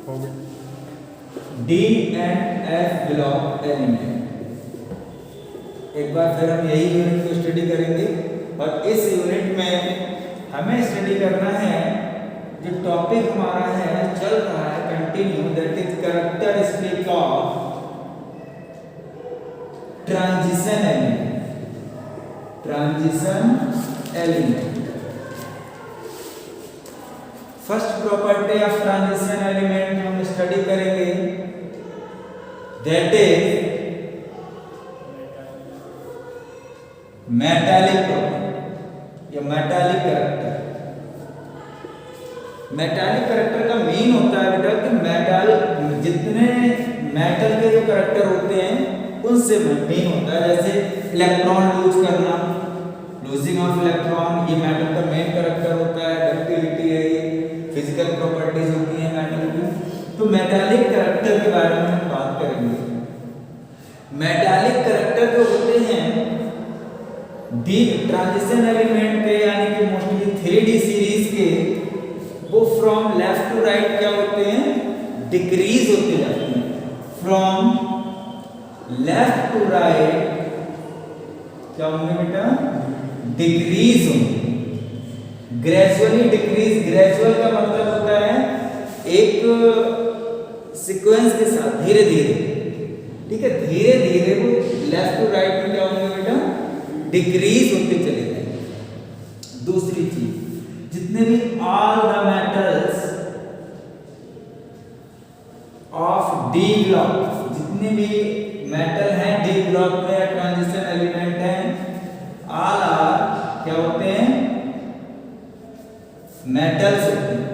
D and F block element. एक बार फिर हम यही यूनिट को स्टडी करेंगे और इस यूनिट में हमें स्टडी करना है जो टॉपिक हमारा है चल रहा है continue, that is characteristic of transition element. Transition element, first property of transition element हम स्टडी करेंगे, दैट इज मेटालिक प्रॉपर्टी या मेटालिक कैरेक्टर। मेटालिक कैरेक्टर का मीन होता है बेटा कि मेटल, जितने मेटल के जो कैरेक्टर होते हैं उनसे मीन होता है, जैसे इलेक्ट्रॉन लूज करना, लूजिंग ऑफ इलेक्ट्रॉन, ये मेटल का मेन कैरेक्टर होता है, डक्टिलिटी है, ये फिजिकल प्रॉपर्टीज होती हैं मेटल की। तो मेटालिक कैरेक्टर के बारे में हम बात करेंगे। मेटालिक कैरेक्टर जो होते हैं डी ट्रांजिशन एलिमेंट के, यानी कि मोस्टली 3D सीरीज के, वो फ्रॉम लेफ्ट टू राइट क्या होते हैं, डिक्रीज होते जाते हैं। फ्रॉम लेफ्ट टू राइट क्या होंगे बेटा, डिक्रीज होंगे, ग्रेजुअली डिक्रीज। ग्रेजुअल का मतलब होता है एक सीक्वेंस के साथ, धीरे धीरे, ठीक है, धीरे धीरे वो लेफ्ट टू राइट में क्या होंगे बेटा, डिक्रीज होते चले जाएंगे। दूसरी चीज, जितने भी all the metals of D block, जितने भी मेटल हैं डी ब्लॉक में ट्रांजिशन एलिमेंट हैं, ऑल आर क्या होते हैं, मेटल्स होते हैं।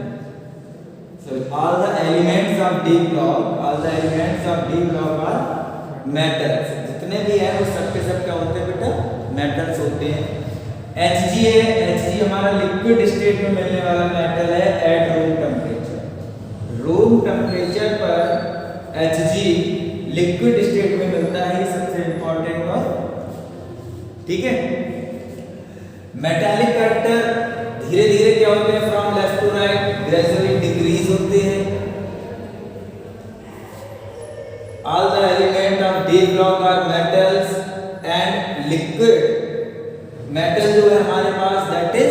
So all the elements of D block, all the elements of D block are metals। जितने भी हैं वो सब के सब क्या होते हैं बेटा, मेटल्स होते हैं। Hg है, Hg हमारा लिक्विड स्टेट में मिलने वाला मेटल है at room temperature. Room temperature पर Hg लिक्विड स्टेट में मिलता है, ये सबसे इंपॉर्टेंट बात, ठीक है। मेटालिक कैरेक्टर धीरे धीरे क्या होते हैं, from left to right, gradually decrease होते हैं। All the element of D block are metals and liquid metal जो है हमारे पास दैट इज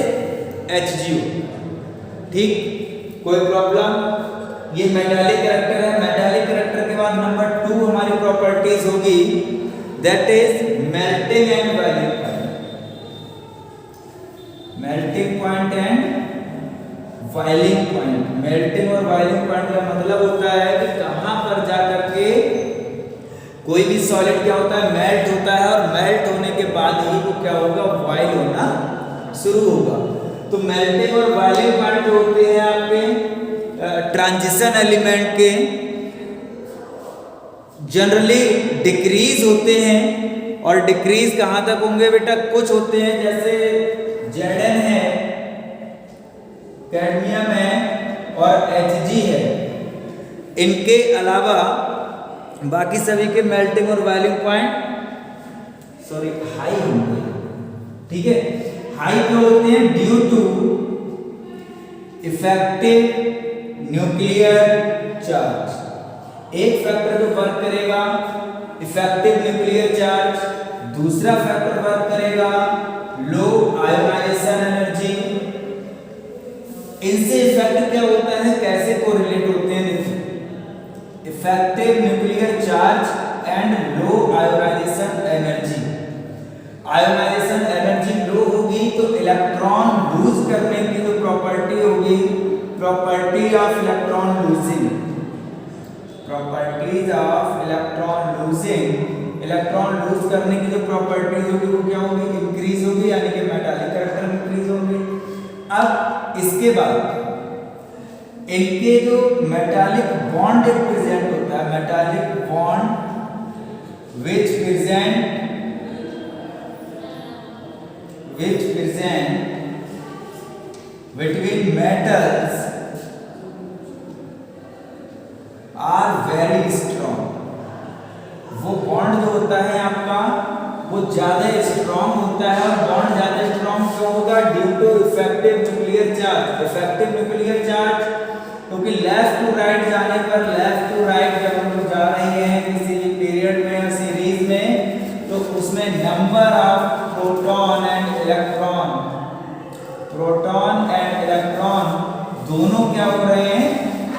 HgO, ठीक। कोई प्रॉब्लम, ये मेटालिक कैरेक्टर है। मेटालिक कैरेक्टर के बाद नंबर 2 हमारी प्रॉपर्टीज होगी, that is melting and boiling point. Melting point and boiling point. Melting और बॉइलिंग पॉइंट का मतलब होता है कि कहां पर जाकर के कोई भी सॉलिड क्या होता है, मेल्ट होता है, और मेल्ट होने के बाद ही वो क्या होगा, बॉइल होना शुरू होगा। तो मेल्टिंग और बॉइलिंग पॉइंट जो होते हैं आपके ट्रांजिशन एलिमेंट के, जनरली डिक्रीज होते हैं। और डिक्रीज कहां तक होंगे बेटा, कुछ होते हैं जैसे Zn है, कैडमियम है और Hg है, इनके अलावा बाकी सभी के मेल्टिंग और बॉइलिंग पॉइंट हाई होंगे, ठीक है। हाई क्यों होते हैं, due to effective nuclear charge. एक फैक्टर जो वर्क करेगा इफेक्टिव न्यूक्लियर चार्ज, दूसरा फैक्टर वर्क करेगा लो आयोनाइजेशन एनर्जी। इनसे इफेक्ट क्या होता है, कैसे कोरिलेट होते हैं, effective nuclear charge and low ionization energy. Ionization energy low होगी तो इलेक्ट्रॉन लूज करने की जो प्रॉपर्टी होगी, property of electron losing, properties of electron losing, electron lose करने की जो प्रॉपर्टीज होगी वो क्या होगी, इंक्रीज होगी, यानी कि मेटालिक कैरेक्टर इंक्रीज होंगे। अब इसके बाद इनके जो मेटालिक बॉन्ड एक प्रेजेंट होता है, metallic bond which present between metals are very strong. वो बॉन्ड जो होता है आपका वो ज्यादा स्ट्रॉन्ग होता है, और बॉन्ड ज्यादा स्ट्रॉन्ग क्यों होगा, due to effective nuclear charge. Effective nuclear charge क्योंकि लेफ्ट टू राइट जाने पर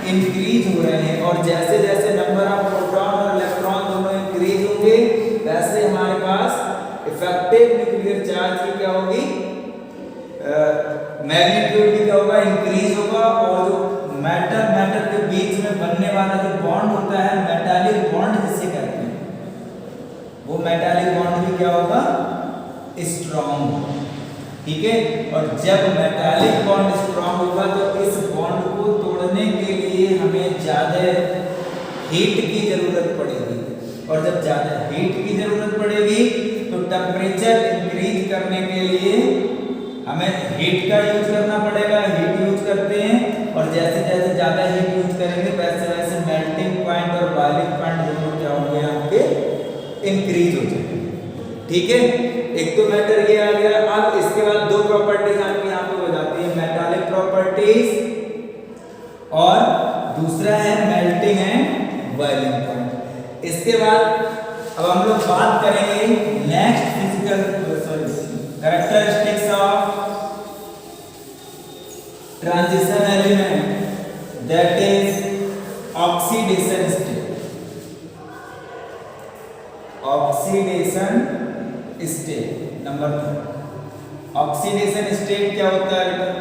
इंक्रीज हो रहे हैं, और जैसे जैसे नंबर ऑफ प्रोटॉन और इलेक्ट्रॉन दोनों इंक्रीज होंगे वैसे हमारे पास इफेक्टिव न्यूक्लियर चार्ज की क्या होगी, मैग्नीट्यूड भी क्या होगा, इंक्रीज होगा। और जो मेटल मेटल के बीच में बनने वाला जो बॉन्ड होता है मेटालिक बॉन्ड जिसे कहते हैं, वो मेटालिक बॉन्ड भी क्या होगा, स्ट्रॉन्ग। ठीक है, और जब मेटालिक बॉन्ड स्ट्रॉन्ग होगा तो इस बॉन्ड को तोड़ने के लिए हमें ज्यादा हीट की जरूरत पड़ेगी, और जब ज्यादा हीट की जरूरत पड़ेगी तो टेम्परेचर इंक्रीज करने के लिए हमें हीट का यूज करना पड़ेगा, हीट यूज करते हैं। और जैसे जैसे ज्यादा हीट यूज करेंगे वैसे वैसे मेल्टिंग पॉइंट और बॉइलिंग पॉइंट दोनों क्या होंगे, आपके इंक्रीज हो जाएंगे। ठीक है, एक तो मैटर ये आ गया। अब इसके बाद दो प्रॉपर्टीज आपको यहाँ पे बताती है, मेटालिक प्रॉपर्टीज और दूसरा है मेल्टिंग एंड बॉइलिंग पॉइंट। इसके बाद अब हम लोग बात करेंगे next physical characteristics of transition element, that is oxidation state. Oxidation state number 2। Oxidation state क्या होता है बेटा?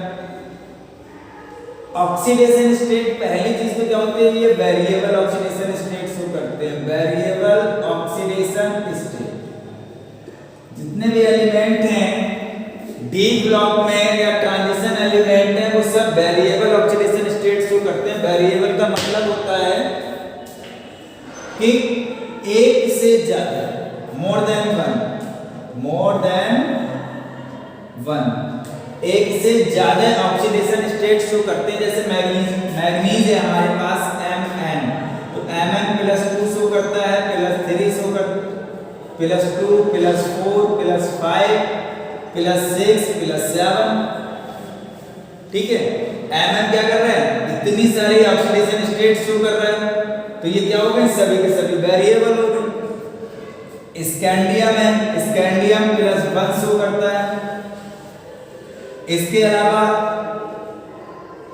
ऑक्सीडेशन स्टेट पहली चीज तो क्या होती है, ये वेरिएबल ऑक्सीडेशन स्टेट शो करते हैं। वेरिएबल ऑक्सीडेशन स्टेट, जितने भी एलिमेंट हैं डी ब्लॉक में या ट्रांजिशन एलिमेंट है वो सब वेरिएबल ऑक्सीडेशन स्टेट शो करते हैं। वेरिएबल का मतलब होता है कि एक से ज्यादा, मोर देन वन, एक से ज्यादा ऑक्सीडेशन स्टेट शो करते हैं। जैसे मैग्नीज है हमारे पास Mn, तो Mn+2 शो करता है, +3 शो करता है, +2 +4 +5 +6 +7। ठीक है, Mn क्या कर रहा है, इतनी सारी ऑक्सीडेशन स्टेट शो कर रहा है, तो ये क्या हो गए, सभी के सभी वेरिएबल हो गए। स्कैंडियम है, स्कैंडियम +1 शो करता है। इसके अलावा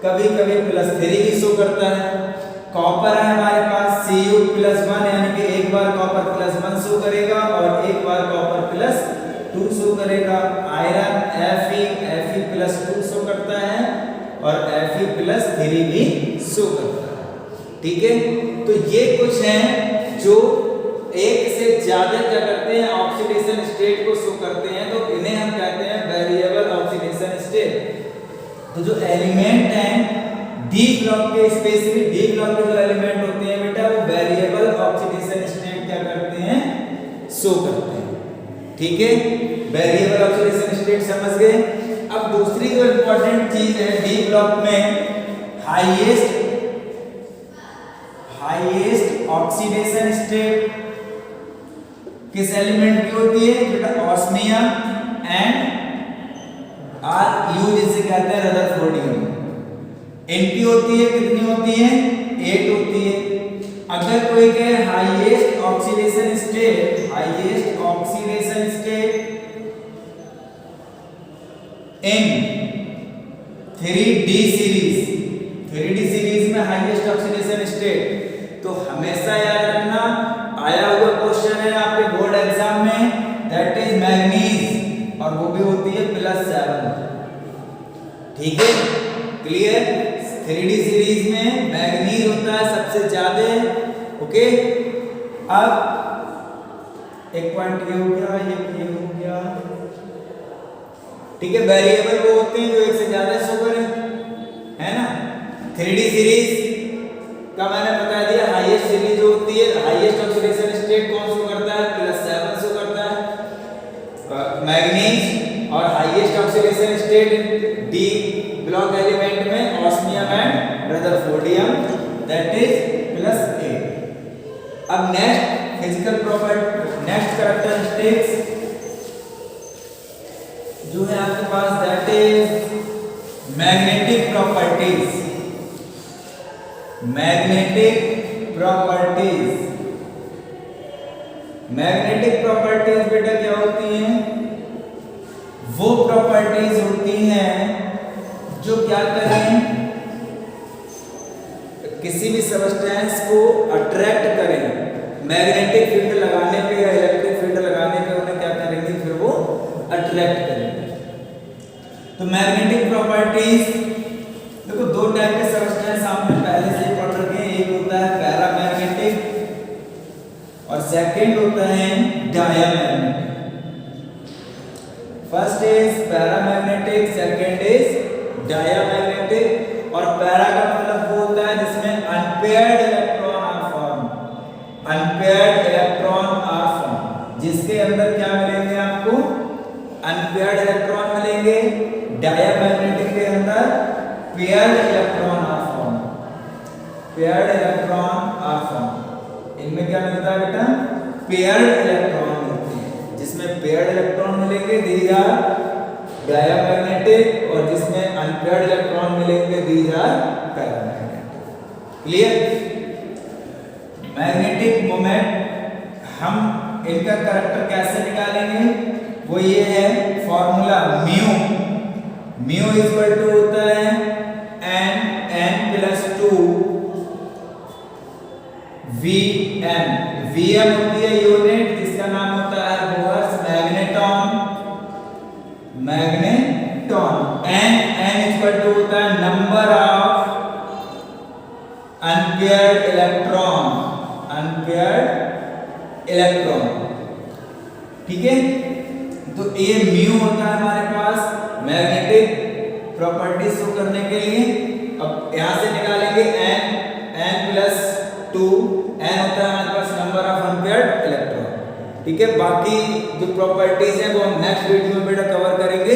कभी कभी +3 भी शो करता है। कॉपर है हमारे पास Cu+1, यानी कि एक बार कॉपर +1 शो करेगा और एक बार कॉपर +2 शो करेगा। आयरन Fe+2 शो करता है और Fe+3 भी शो करता है। ठीक है, तो ये कुछ हैं जो एक से ज्यादा क्या करते हैं, ऑक्सीडेशन स्टेट को शो करते हैं, तो इन्हें हम कहते हैं वेरिएबल ऑक्सीडेशन स्टेट। तो जो एलिमेंट हैं डी ब्लॉक के, स्पेशली डी ब्लॉक के जो एलिमेंट होते हैं बेटा वो वेरिएबल ऑक्सीडेशन स्टेट क्या करते हैं, शो करते हैं। ठीक है, वेरिएबल ऑक्सीडेशन स्टेट समझ गए। अब दूसरी जो इंपॉर्टेंट चीज है डी ब्लॉक में, हाईएस्ट ऑक्सीडेशन स्टेट किस एलिमेंट की होती है बेटा, ऑस्मियम एंड Ru जिसे कहते हैं रदरफोर्डियम। इनकी होती है, कितनी होती है, 8 होती है। अगर कोई कहे highest oxidation state in 3D series में हाईएस्ट ऑक्सीडेशन स्टेट, तो हमेशा याद रखना, आया हुआ क्वेश्चन है आपके बोर्ड एग्जाम में, दैट इज मैग्नीज, और वो भी होती है +7। ठीक है, क्लियर। 3D सीरीज में मैग्नीज होता है सबसे ज्यादा। ओके, अब एक पॉइंट ये हो गया, ये हो गया। ठीक है, वेरिएबल वो होते हैं जो एक से ज्यादा शो करें, है ना। 3D सीरीज का मैंने बता दिया, हाईएस्ट सीरीज जो होती है, हाईएस्ट ऑक्सीडेशन स्टेट कौन शो करता है, +7 शो करता है मैग्नीज, और highest oxidation state D block element में osmium and rutherfordium, that is +8। अब next physical property, next characteristics जो है आपके पास, that is magnetic properties. Magnetic properties बेटा क्या होती हैं, वो प्रॉपर्टीज होती हैं जो क्या करें, किसी भी सब्सटेंस को अट्रैक्ट करें, मैग्नेटिक फील्ड लगाने पे या इलेक्ट्रिक फील्ड लगाने पे उन्हें क्या करेंगे, फिर वो अट्रैक्ट करेंगे। तो मैग्नेटिक प्रॉपर्टीज देखो, दो टाइप के सब्सटेंस आपने पहले से ही पढ़ रखे हैं, एक होता है पैरामैग्नेटिक और सेकंड होता है diamagnetic. First is paramagnetic, second is diamagnetic. और पैरा का मतलब वो होता है जिसमें unpaired electron are form, unpaired electron are form, जिसके अंदर क्या मिलेंगे आपको, अनपेयर्ड इलेक्ट्रॉन मिलेंगे। डायामैग्नेटिक के अंदर paired electron are form, paired electron are form. इनमें क्या मिलता है बेटा, पेयर्ड इलेक्ट्रॉन मिलते हैं। जिसमें पेयर्ड इलेक्ट्रॉन मिलेंगे दीज आर डायामैग्नेटिक, और जिसमें अनपेयर्ड इलेक्ट्रॉन मिलेंगे these are paramagnetic. Clear? Magnetic moment हम इनका करैक्टर कैसे निकालेंगे, वो ये है formula mu, mu equal to होता है n प्लस 2 Vm। Vm होती है यूनिट जिसका नाम होता है Bohr's magneton, magneton. n equal to होता है number of unpaired electron, unpaired electron. ठीक है, तो ये म्यू होता है हमारे पास मैग्नेटिक प्रॉपर्टी शो करने के लिए। अब यहां से निकालेंगे n प्लस 2, n होता है हमारे पास नंबर ऑफ अनपेयर्ड इलेक्ट्रॉन। ठीक है, बाकी जो प्रॉपर्टीज हैं वो हम नेक्स्ट वीडियो में बेटा कवर करेंगे।